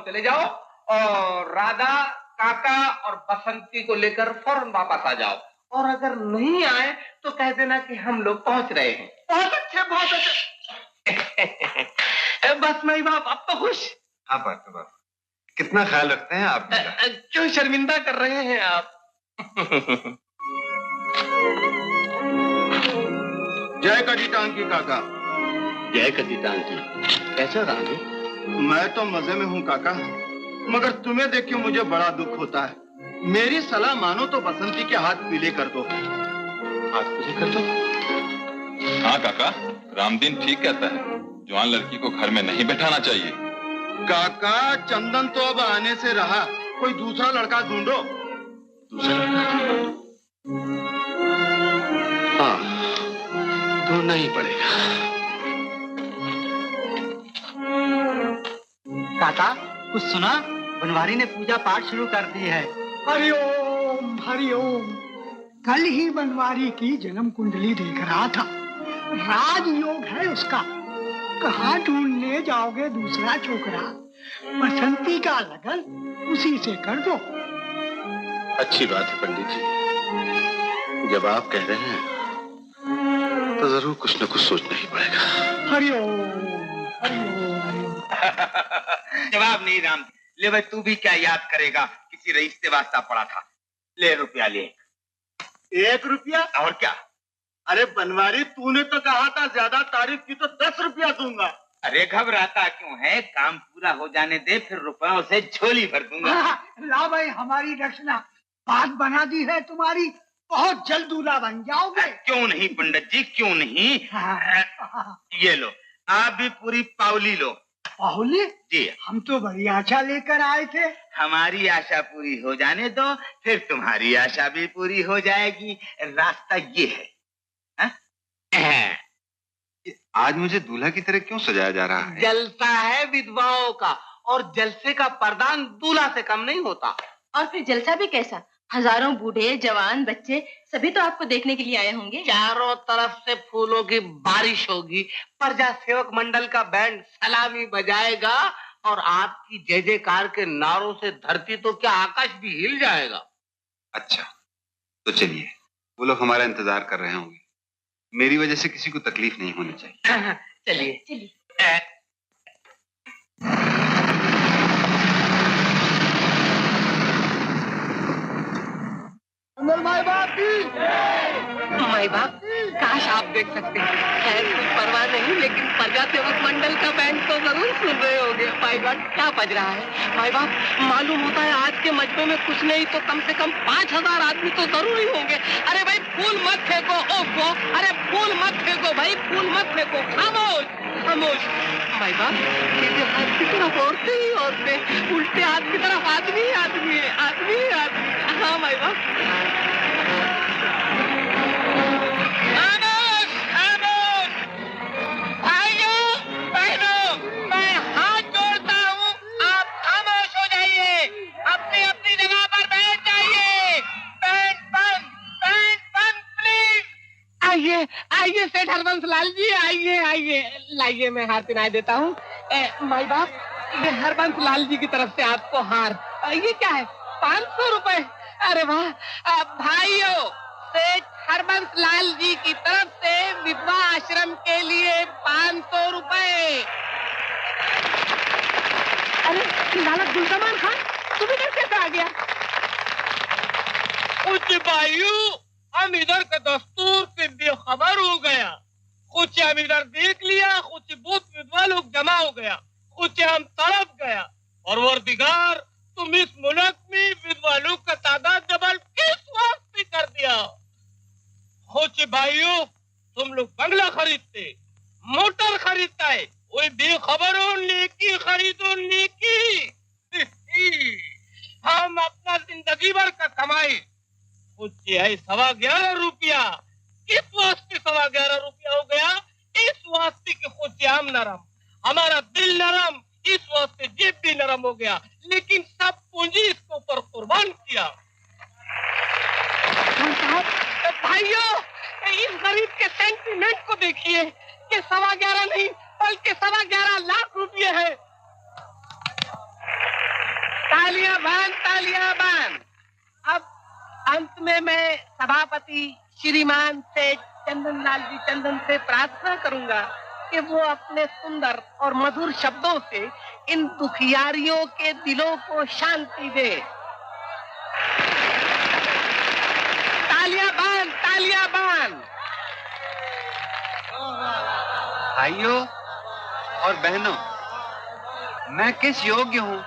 चले जाओ और राधा, काका और बसंती को लेकर फौरन वापस आ जाओ। और अगर नहीं आए तो कह देना कि हम लोग पहुंच रहे हैं। बहुत अच्छे, बहुत अच्छे। बस माई बाप, अब तो खुश। हाँ पार्थ बाप, कितना ख्याल रखते हैं आप मेरा। क्यों शर्मिंदा कर रहे हैं आप? जय कदीटांकी काका। जय कदीटांकी। कैसा राम है? मैं तो मजे में हूँ काका, मगर तुम्हें देख के मुझे बड़ा दुख होता है। मेरी सलाह मानो तो बसंती के हाथ पीले कर दो। हाथ पीले कर दो? हाँ काका, रामदीन ठीक कहता है, जवान लड़की को घर में नहीं बैठाना चाहिए। काका चंदन तो अब आने से रहा, कोई दूसरा लड़का ढूंढो। दूसरा लड़का? हाँ, ढूंढना ही पड़ेगा। काका कुछ सुना? बनवारी ने पूजा पाठ शुरू कर दी है। हरिओम हरिओम। कल ही बनवारी की जन्म कुंडली देख रहा था, राजयोग है उसका। कहाँ ढूंढने जाओगे दूसरा छोकरा? बसंती का लगन उसी से कर दो। अच्छी बात है पंडित जी, जब आप कह रहे हैं तो जरूर कुछ न कुछ सोचना ही पड़ेगा। हरिओम हरिओम। जवाब नहीं राम। ले भाई, तू भी क्या याद करेगा, किसी रईस से वास्ता पड़ा था। ले रुपया ले। 1 रुपया? और क्या? अरे बनवारी, तूने तो कहा था ज्यादा तारीफ की तो 10 रुपया दूंगा। अरे घबराता क्यों है, काम पूरा हो जाने दे, फिर रुपयों से झोली भर दूंगा। ला भाई, हमारी दक्षिणा। बात बना दी है तुम्हारी, बहुत जल्द दूल्हा बन जाओगे। क्यों नहीं पंडित जी, क्यों नहीं। ये लो, आप भी पूरी पावली लो। पाहुली जी, हम तो बड़ी आशा लेकर आए थे। हमारी आशा पूरी हो जाने दो, फिर तुम्हारी आशा भी पूरी हो जाएगी। रास्ता ये है। आज मुझे दूल्हा की तरह क्यों सजाया जा रहा है? जलसा है विधवाओं का, और जलसे का प्रदान दूल्हा से कम नहीं होता। और फिर जलसा भी कैसा? हजारों बूढ़े जवान बच्चे सभी तो आपको देखने के लिए आए होंगे। चारों तरफ से फूलों की बारिश होगी, प्रजा सेवक मंडल का बैंड सलामी बजाएगा, और आपकी जय जयकार के नारों से धरती तो क्या आकाश भी हिल जाएगा। अच्छा, तो चलिए, वो लोग हमारा इंतजार कर रहे होंगे। मेरी वजह से किसी को तकलीफ नहीं होनी चाहिए। चलिए चलिए। माई बाप की। माई बाप, काश आप देख सकते हैं। खैर कोई परवाह नहीं, लेकिन प्रजा सेवक मंडल का बैंड तो जरूर सुन रहे होंगे। माई बाप, क्या बज रहा है? माई बाप, मालूम होता है आज के मजबे में कुछ नहीं तो कम से कम 5000 आदमी तो जरूर ही होंगे। अरे भाई फूल मत फेंको, ओफो, अरे फूल मत फेंको भाई, फूल मत फेंको, खामोश खामोश। माई बाप, सीधे हाथ की तरफ औरतें ही औरतें, उल्टे हाथ की तरफ आदमी ही आदमी है, आदमी ही आदमी। हाँ माई बाप। आइए सेठ हरबंस लाल जी, आइए आइए, लाइए मैं हार पहना देता हूँ। माई बाप, ये हरबंस लाल जी की तरफ से आपको हार। ये क्या है? 500 रुपए। अरे वाह भाइयों, सेठ हरबंस लाल जी की तरफ से विधवा आश्रम के लिए 500 रुपए। अरे लाला गुलजमान खान, तुम इधर कैसे आ गया? कुछ भाइयों, हम इधर के दस्तूर से बेखबर हो गया। कुछ हम इधर देख लिया, कुछ बहुत विधवा लोग जमा हो गया, कुछ हम तड़प गया। और वर्दिगार, तुम इस मुल्क में विधवा लोग का तादाद डबल किस वास्ते कर दिया? कुछ भाइयों, तुम लोग बंगला खरीदते, मोटर खरीदता है, वही बेखबरों नेकी खरीदो नेकी। हम अपना जिंदगी भर का कमाई कुछ है 11.25 रुपया। किस वास्ते 11.25 रुपया हो गया? इस वास्ते के खुद हम नरम, हमारा दिल नरम, इस वास्ते जेब भी नरम हो गया, लेकिन सब पूंजी इसके ऊपर कुर्बान किया। भाइयों, इस गरीब के सेंटीमेंट को देखिए कि 11.25 नहीं बल्कि 11.25 लाख रुपये है। तालियां बंद, तालियां बंद। अब अंत में मैं सभापति श्रीमान से चंदनलाल जी टंडन से प्रार्थना करूंगा कि वो अपने सुंदर और मधुर शब्दों से इन दुखियारियों के दिलों को शांति दे। तालियां बंद, तालियां बंद। भाइयों और बहनों, मैं किस योग्य हूं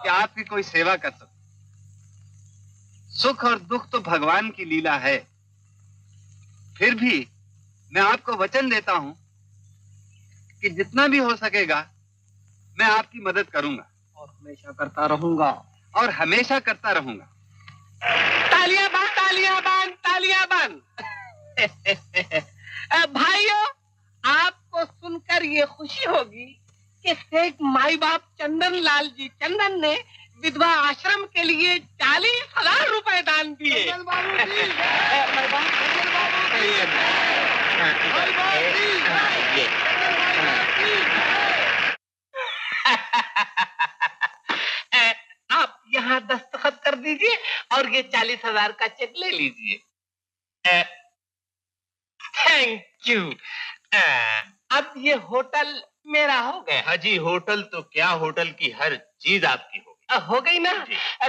कि आपकी कोई सेवा कर सकूं? सुख और दुख तो भगवान की लीला है। फिर भी मैं आपको वचन देता हूं कि जितना भी हो सकेगा मैं आपकी मदद करूंगा और हमेशा करता रहूंगा। और हमेशा करता रहूंगा। तालियां बंद, तालियां बंद, तालियां बंद। भाइयों, आपको सुनकर ये खुशी होगी कि शेख माई बाप चंदनलाल जी टंडन ने विधवा आश्रम के लिए 40,000 रुपए दान दिए। आप यहाँ दस्तखत कर दीजिए और ये 40,000 का चेक ले लीजिए। Thank you. अब ये होटल मेरा हो गया। हाँ जी, होटल तो क्या, होटल की हर चीज आपकी हो गई ना?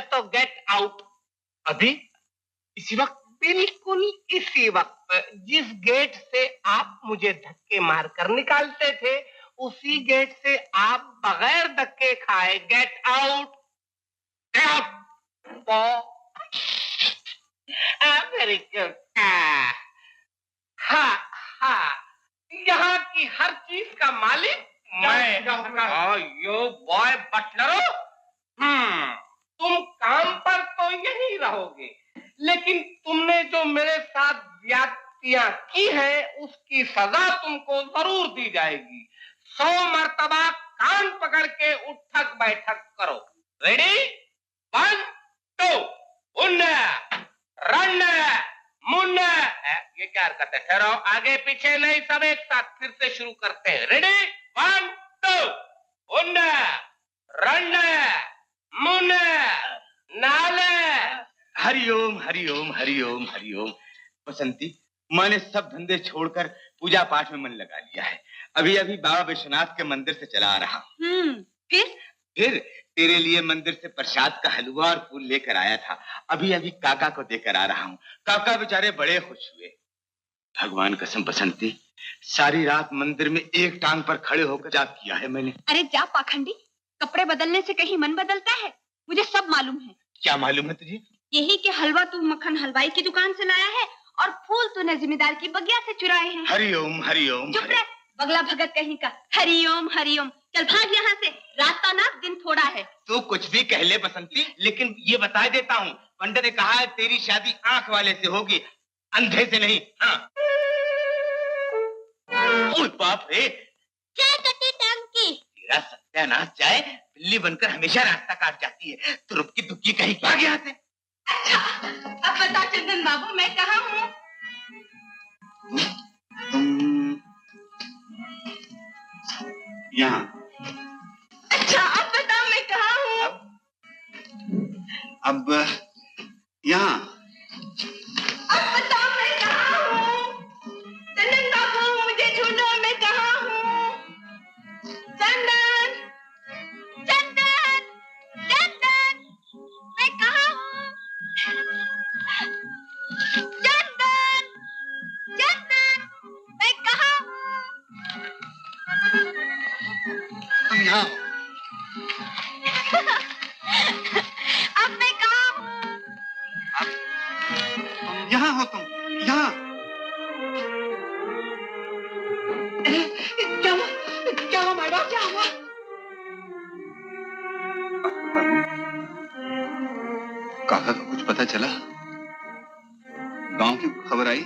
तो गेट आउट। अभी इसी वक्त? बिल्कुल इसी वक्त। जिस गेट से आप मुझे धक्के मारकर निकालते थे, उसी गेट से आप बगैर धक्के खाए गेट आउट। Very good. हाँ हाँ, यहाँ की हर चीज का मालिक मैं। यो बॉय बटलरो, तुम काम पर तो यहीं रहोगे, लेकिन तुमने जो मेरे साथ ज्यादतियां की है उसकी सजा तुमको जरूर दी जाएगी। 100 मर्तबा कान पकड़ के उठक बैठक करो। रेडी? 1 2 उन्ना रन्ना मुन्ना। ये क्या हरकत है? ठहरो, आगे पीछे नहीं, सब एक साथ फिर से शुरू करते हैं। रेडी? 1 2 उन्ना रन्ना मुन्ना नाले। हरिओम हरिओम हरिओम हरिओम। बसंती, मैंने सब धंधे छोड़कर पूजा पाठ में मन लगा लिया है। अभी अभी बाबा विश्वनाथ के मंदिर से चला आ रहा हूँ। फिर तेरे लिए मंदिर से प्रसाद का हलवा और फूल लेकर आया था। अभी अभी काका को देकर आ रहा हूँ। काका बेचारे बड़े खुश हुए। भगवान कसम बसंती, सारी रात मंदिर में एक टांग पर खड़े होकर जाप किया है मैंने। अरे जा पाखंडी, कपड़े बदलने से कहीं मन बदलता है? मुझे सब मालूम है। क्या मालूम है तुझे? यही कि हलवा तू मक्खन हलवाई की दुकान से लाया है और फूल तूने जिम्मेदार की बगिया से चुराए हैं। हरिओम हरिओम। चुप रह, बगला भगत कहीं का। हरिओम हरिओम। चल भाग यहाँ से, रात का ना दिन थोड़ा है। तू कुछ भी कह ले बसंती, लेकिन ये बता देता हूँ, पंडित ने कहा है तेरी शादी आंख वाले से होगी, अंधे से नहीं। हाँ। ओए बाप रे, क्या कटी टांग की? तेरा सत्यानाश जाए, बिल्ली बनकर हमेशा रास्ता काट जाती है। तो रुक की दुखी कहीं क्या गया थे? अच्छा, अब बता चंदन बाबू, मैं कहाँ हूँ? यहाँ। अच्छा, अब बता मैं कहाँ हूँ? अब यहाँ। अब बता मैं कहाँ हूँ? चंदन बाबू, मुझे ढूंढो, मैं कहाँ हूँ? चंदन, चंदन, चंदन, मैं कहाँ हूँ? चंदन, चंदन, मैं कहाँ हूँ? तुम यहाँ। अब मैं कहाँ हूँ? तुम यहाँ हो, तुम यहाँ। क्या हुआ मैडम? क्या हुआ? काका को कुछ पता चला? गांव की खबर आई?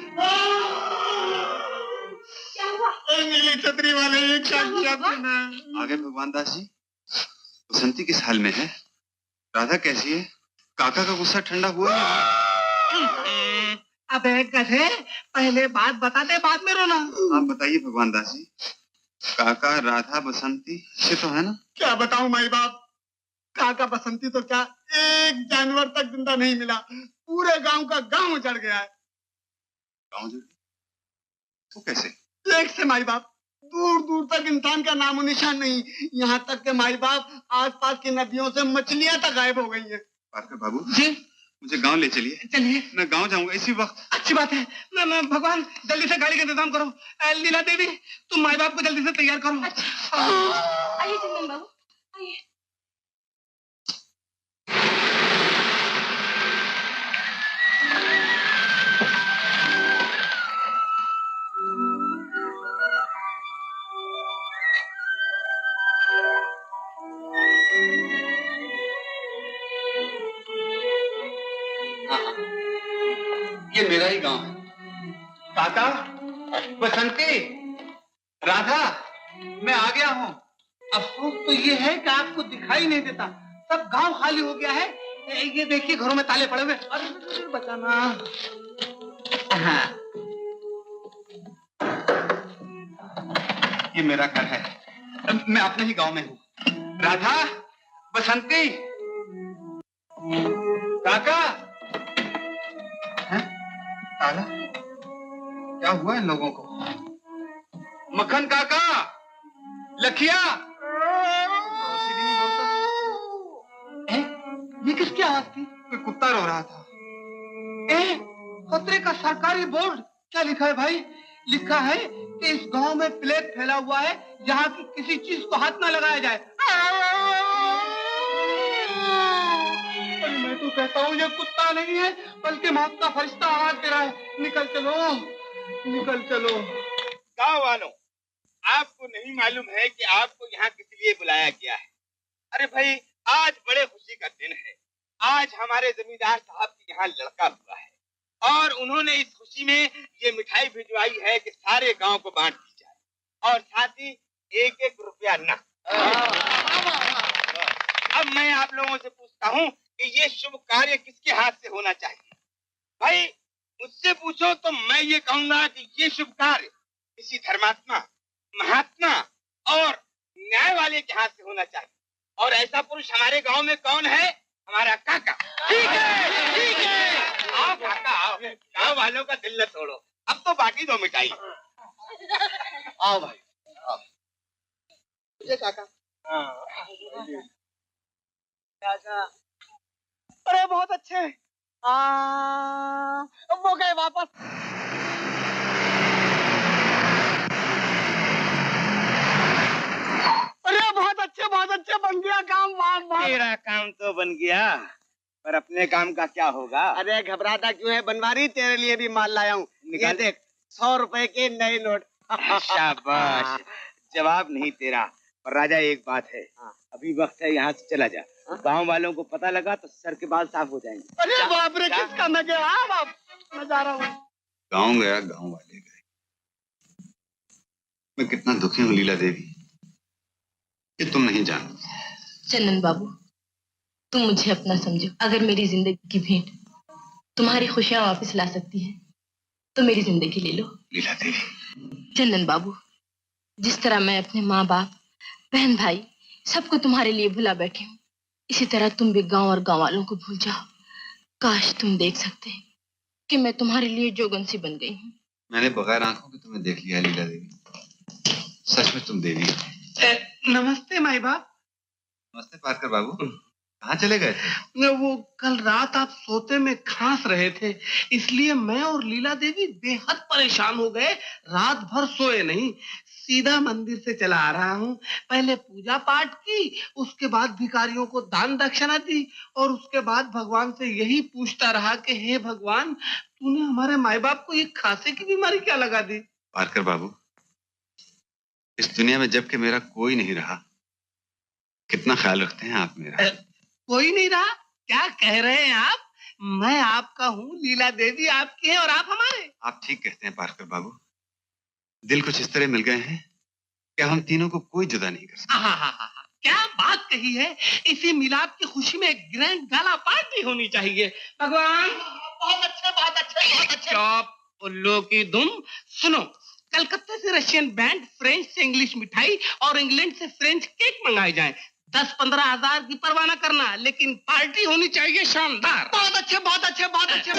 क्या हुआ? नीली छतरी वाले, ये क्या किया तूने? आगे भगवान दास जी, बसंती किस हाल में है? राधा कैसी है? काका का गुस्सा ठंडा हुआ है? अबे गधे, पहले बात बता दे, बाद में रोना। आप बताइए भगवान दास जी, काका, राधा, बसंती अच्छे तो है ना? क्या बताऊं माई बाप, काका बसंती तो क्या, एक जानवर तक जिंदा नहीं मिला, पूरे गांव का गांव उजड़ गया है। गांव तो कैसे? एक से माई बाप, दूर दूर तक इंसान का नामो निशान नहीं। यहाँ तक के माई बाप आसपास की नदियों से मछलियां तक गायब हो गई हैं। पार्कर बाबू जी मुझे गांव ले चलिए। चलिए, मैं गांव जाऊंगा इसी वक्त। अच्छी बात है। मैं भगवान जल्दी से गाड़ी का इंतजाम करो। लीला देवी तुम माई बाप को जल्दी से तैयार करो। आइए चंदन बाबू, आइए। ये मेरा ही गांव है। काका, बसंती, राधा, मैं आ गया हूँ। अफसोस तो ये है कि आपको दिखाई नहीं देता, सब गांव खाली हो गया है। ये देखिए घरों में ताले पड़े हुए। अरे बचाना। हाँ। ये मेरा घर है, मैं अपने ही गांव में हूँ। राधा, बसंती, काका। ताला? क्या हुआ इन लोगों को? मक्खन काका, लखिया, ये किसकी आवाज थी? कोई कुत्ता रो रहा था। खतरे का सरकारी बोर्ड, क्या लिखा है भाई? लिखा है कि इस गांव में प्लेग फैला हुआ है, जहाँ की किसी चीज को हाथ ना लगाया जाए। मैं तो कहता हूँ ये कुत्ता नहीं है, बल्कि मौत का फरिश्ता आवाज दे रहा है। निकल चलो, निकल चलो। गाँव वालों, आपको नहीं मालूम है कि आपको यहाँ किस लिए बुलाया गया है? अरे भाई, आज बड़े खुशी का दिन है। आज हमारे जमींदार साहब के यहाँ लड़का हुआ है और उन्होंने इस खुशी में ये मिठाई भिजवाई है कि सारे गांव को बांट दी जाए और साथ ही 1-1 रुपया न। अब मैं आप लोगों से पूछता हूँ कि ये शुभ कार्य किसके हाथ से होना चाहिए? भाई मुझसे पूछो तो मैं ये कहूंगा कि ये शुभ कार्य किसी धर्मात्मा, महात्मा और न्याय वाले के हाथ से होना चाहिए। और ऐसा पुरुष हमारे गांव में कौन है? हमारा काका। ठीक है, ठीक है। आओ काका आओ, गांव वालों का दिल न तोड़ो। अब तो बाकी दो मिठाई। आओ भाई, आओ। ये काका। अरे बहुत अच्छे। वो गए वापस। अरे बहुत अच्छे बन गया काम। वाह। मेरा काम तो बन गया, पर अपने काम का क्या होगा? अरे घबराता क्यों है बनवारी, तेरे लिए भी माल लाया हूँ। ये देख 100 रुपए के नए नोट। शाबाश, जवाब नहीं तेरा। पर राजा एक बात है, अभी वक्त है यहाँ से चला जा। गांव वालों को पता लगा तो सर के बाल साफ हो जाएंगे। अरे बाप रे, किसका मैं गया? मैं जा रहा हूँ। गांव गया, गांव वाले गए। मैं कितना दुखी हूँ लीला देवी, ये तुम नहीं जानती। चंदन बाबू, तुम मुझे अपना समझो। अगर मेरी जिंदगी की भेंट तुम्हारी खुशियां वापस ला सकती है तो मेरी जिंदगी ले लो। लीला देवी। चंदन बाबू, जिस तरह मैं अपने माँ बाप, बहन भाई सबको तुम्हारे लिए भुला बैठी हूँ, इसी तरह तुम भी गांव और गांव वालों को भूल जाओ। काश तुम देख सकते कि मैं तुम्हारे लिए जोगन सी बन गई हूँ। मैंने बगैर आंखों के तुम्हें देख लिया लीला देवी, सच में तुम देवी हो। नमस्ते माई बाप। नमस्ते पार्कर बाबू, कहाँ चले गए थे? वो कल रात आप सोते में खांस रहे थे, इसलिए मैं और लीला देवी बेहद परेशान हो गए। रात भर सोए नहीं, सीधा मंदिर से चला आ रहा हूँ। पहले पूजा पाठ की, उसके बाद भिखारियों को दान दक्षिणा दी और उसके बाद भगवान से यही पूछता रहा कि हे भगवान, तूने हमारे माई बाप को ये खांसी की बीमारी क्या लगा दी? पार्कर बाबू, इस दुनिया में जबकि मेरा कोई नहीं रहा, कितना ख्याल रखते हैं आप मेरा। कोई नहीं रहा? क्या कह रहे हैं आप? मैं आपका हूँ, लीला देवी आपकी है और आप हमारे। आप ठीक कहते हैं पार्कर बाबू, दिल कुछ इस तरह मिल गए हैं कि हम तीनों को कोई जुदा नहीं कर सकता। क्या बात कही है। इसी मिलाप की खुशी में एक ग्रैंड गाला पार्टी होनी चाहिए। भगवान, बहुत अच्छे, बहुत अच्छे, बहुत अच्छे। चौप उल्लू की दुम। सुनो, कलकत्ते से रशियन बैंड, फ्रेंच से इंग्लिश मिठाई और इंग्लैंड से फ्रेंच केक मंगाए जाएं। 10-15 हजार की परवाह न करना, लेकिन पार्टी होनी चाहिए शानदार। बहुत अच्छे बहुत अच्छे बहुत अच्छे।